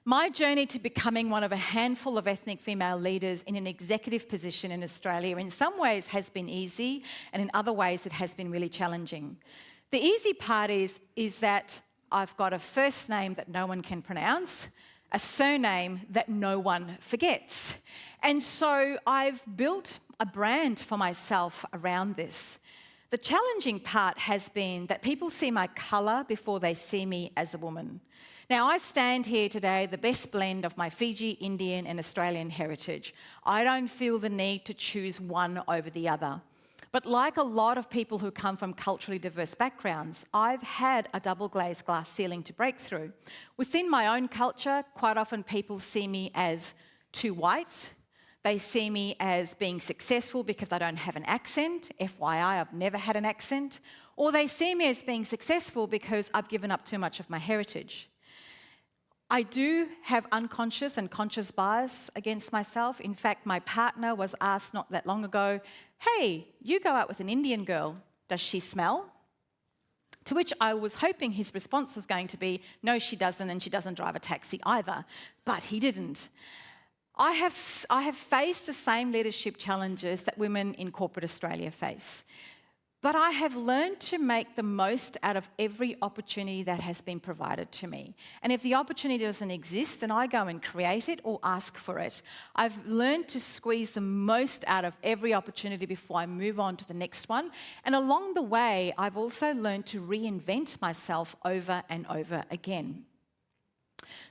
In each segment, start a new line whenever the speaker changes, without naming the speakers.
My journey to becoming one of a handful of ethnic female leaders in an executive position in Australia in some ways has been easy, and in other ways it has been really challenging. The easy part is that I've got a first name that no one can pronounce, a surname that no one forgets. And so I've built a brand for myself around this. The challenging part has been that people see my colour before they see me as a woman. Now, I stand here today the best blend of my Fiji, Indian and Australian heritage. I don't feel the need to choose one over the other. But like a lot of people who come from culturally diverse backgrounds, I've had a double-glazed glass ceiling to break through. Within my own culture, quite often people see me as too white. They see me as being successful because I don't have an accent. FYI, I've never had an accent. Or they see me as being successful because I've given up too much of my heritage. I do have unconscious and conscious bias against myself. In fact, my partner was asked not that long ago, "Hey, you go out with an Indian girl, does she smell?" To which I was hoping his response was going to be, "No, she doesn't, and she doesn't drive a taxi either." But he didn't. I have faced the same leadership challenges that women in corporate Australia face. But I have learned to make the most out of every opportunity that has been provided to me. And if the opportunity doesn't exist, then I go and create it or ask for it. I've learned to squeeze the most out of every opportunity before I move on to the next one. And along the way, I've also learned to reinvent myself over and over again.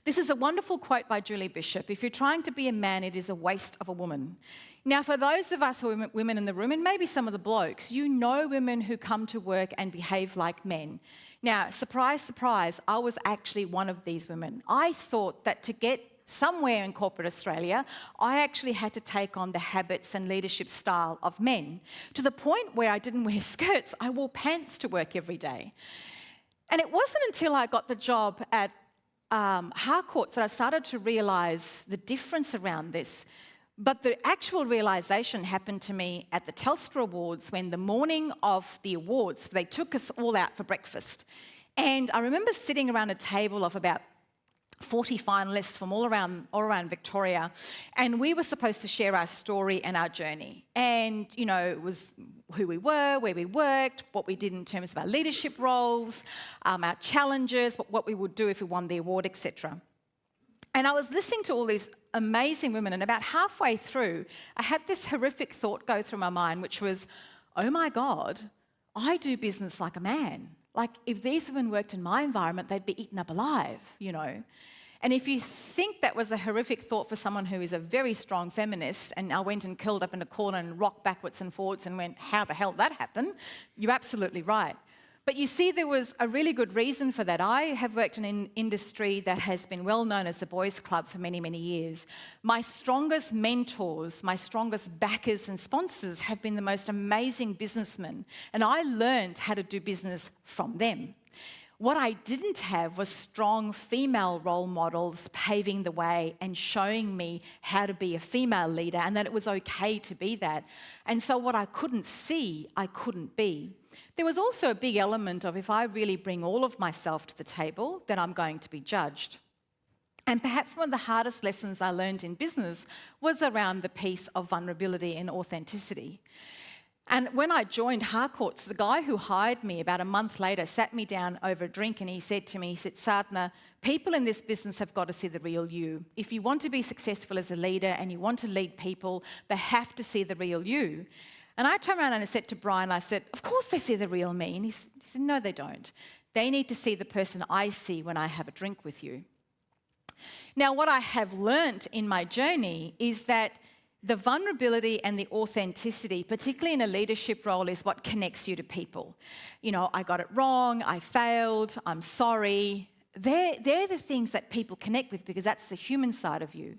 This is a wonderful quote by Julie Bishop. "If you're trying to be a man, it is a waste of a woman." Now, for those of us who are women in the room, and maybe some of the blokes, you know women who come to work and behave like men. Now, surprise, surprise, I was actually one of these women. I thought that to get somewhere in corporate Australia, I actually had to take on the habits and leadership style of men, to the point where I didn't wear skirts, I wore pants to work every day. And it wasn't until I got the job at Harcourts that I started to realise the difference around this. But the actual realisation happened to me at the Telstra Awards, when the morning of the awards, they took us all out for breakfast. And I remember sitting around a table of about 40 finalists from all around Victoria, and we were supposed to share our story and our journey. And, you know, it was who we were, where we worked, what we did in terms of our leadership roles, our challenges, what we would do if we won the award, etc. And I was listening to all these amazing women, and about halfway through, I had this horrific thought go through my mind, which was, oh my God, I do business like a man. Like, if these women worked in my environment, they'd be eaten up alive, you know. And if you think that was a horrific thought for someone who is a very strong feminist, and I went and curled up in a corner and rocked backwards and forwards and went, how the hell did that happen? You're absolutely right. But you see, there was a really good reason for that. I have worked in an industry that has been well known as the boys' club for many, many years. My strongest mentors, my strongest backers and sponsors have been the most amazing businessmen, and I learned how to do business from them. What I didn't have was strong female role models paving the way and showing me how to be a female leader, and that it was okay to be that. And so what I couldn't see, I couldn't be. There was also a big element of, if I really bring all of myself to the table, then I'm going to be judged. And perhaps one of the hardest lessons I learned in business was around the piece of vulnerability and authenticity. And when I joined Harcourts, the guy who hired me about a month later sat me down over a drink, and he said to me, "Sadhana, people in this business have got to see the real you. If you want to be successful as a leader and you want to lead people, they have to see the real you." And I turned around and I said to Brian, I said, "Of course they see the real me." And he said, "No, they don't. They need to see the person I see when I have a drink with you." Now, what I have learnt in my journey is that the vulnerability and the authenticity, particularly in a leadership role, is what connects you to people. You know, I got it wrong, I failed, I'm sorry. They're the things that people connect with, because that's the human side of you.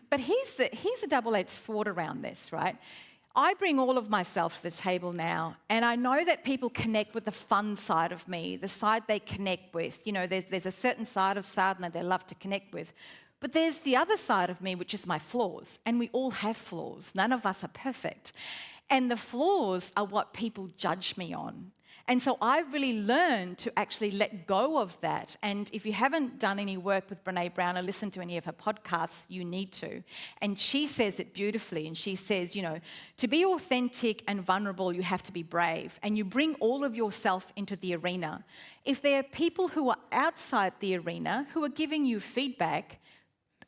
But here's the double-edged sword around this, right? I bring all of myself to the table now, and I know that people connect with the fun side of me, the side they connect with. You know, there's a certain side of Sadhana they love to connect with. But there's the other side of me, which is my flaws, and we all have flaws. None of us are perfect. And the flaws are what people judge me on. And so I've really learned to actually let go of that. And if you haven't done any work with Brené Brown or listened to any of her podcasts, you need to. And she says it beautifully. And she says, you know, to be authentic and vulnerable, you have to be brave. And you bring all of yourself into the arena. If there are people who are outside the arena who are giving you feedback,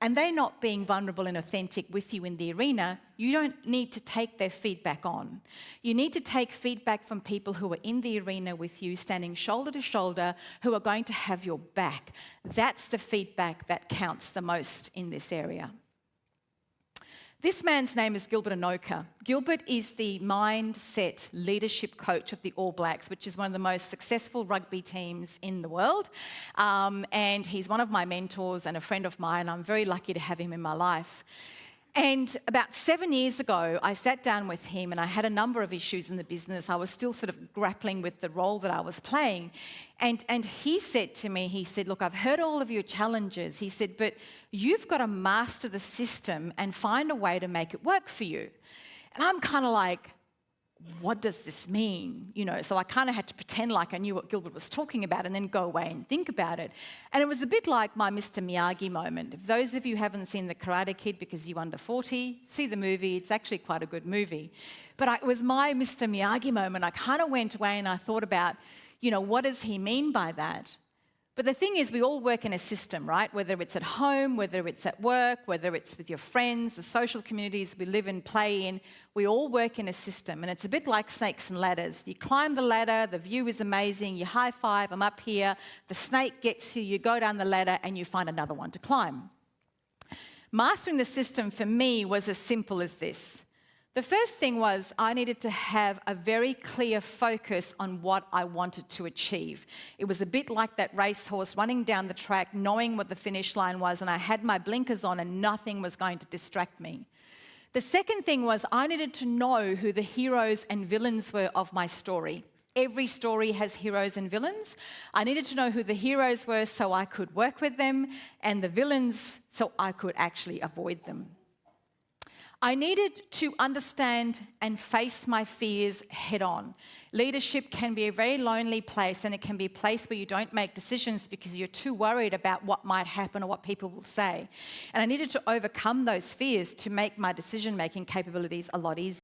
and they're not being vulnerable and authentic with you in the arena, you don't need to take their feedback on. You need to take feedback from people who are in the arena with you, standing shoulder to shoulder, who are going to have your back. That's the feedback that counts the most in this area. This man's name is Gilbert Enoka. Gilbert is the mindset leadership coach of the All Blacks, which is one of the most successful rugby teams in the world. And he's one of my mentors and a friend of mine. I'm very lucky to have him in my life. And about 7 years ago, I sat down with him and I had a number of issues in the business. I was still sort of grappling with the role that I was playing. And he said to me, he said, look, I've heard all of your challenges. He said, but you've got to master the system and find a way to make it work for you. And I'm kind of like, what does this mean? You know, so I kind of had to pretend like I knew what Gilbert was talking about and then go away and think about it. And it was a bit like my Mr. Miyagi moment. If those of you haven't seen The Karate Kid because you're under 40, see the movie. It's actually quite a good movie. But it was my Mr. Miyagi moment. I kind of went away and I thought about, you know, what does he mean by that? But the thing is, we all work in a system, right? Whether it's at home, whether it's at work, whether it's with your friends, the social communities we live and play in, we all work in a system. And it's a bit like snakes and ladders. You climb the ladder, the view is amazing, you high five, I'm up here, the snake gets you, you go down the ladder and you find another one to climb. Mastering the system for me was as simple as this. The first thing was I needed to have a very clear focus on what I wanted to achieve. It was a bit like that racehorse running down the track, knowing what the finish line was, and I had my blinkers on and nothing was going to distract me. The second thing was I needed to know who the heroes and villains were of my story. Every story has heroes and villains. I needed to know who the heroes were so I could work with them, and the villains so I could actually avoid them. I needed to understand and face my fears head on. Leadership can be a very lonely place, and it can be a place where you don't make decisions because you're too worried about what might happen or what people will say. And I needed to overcome those fears to make my decision-making capabilities a lot easier.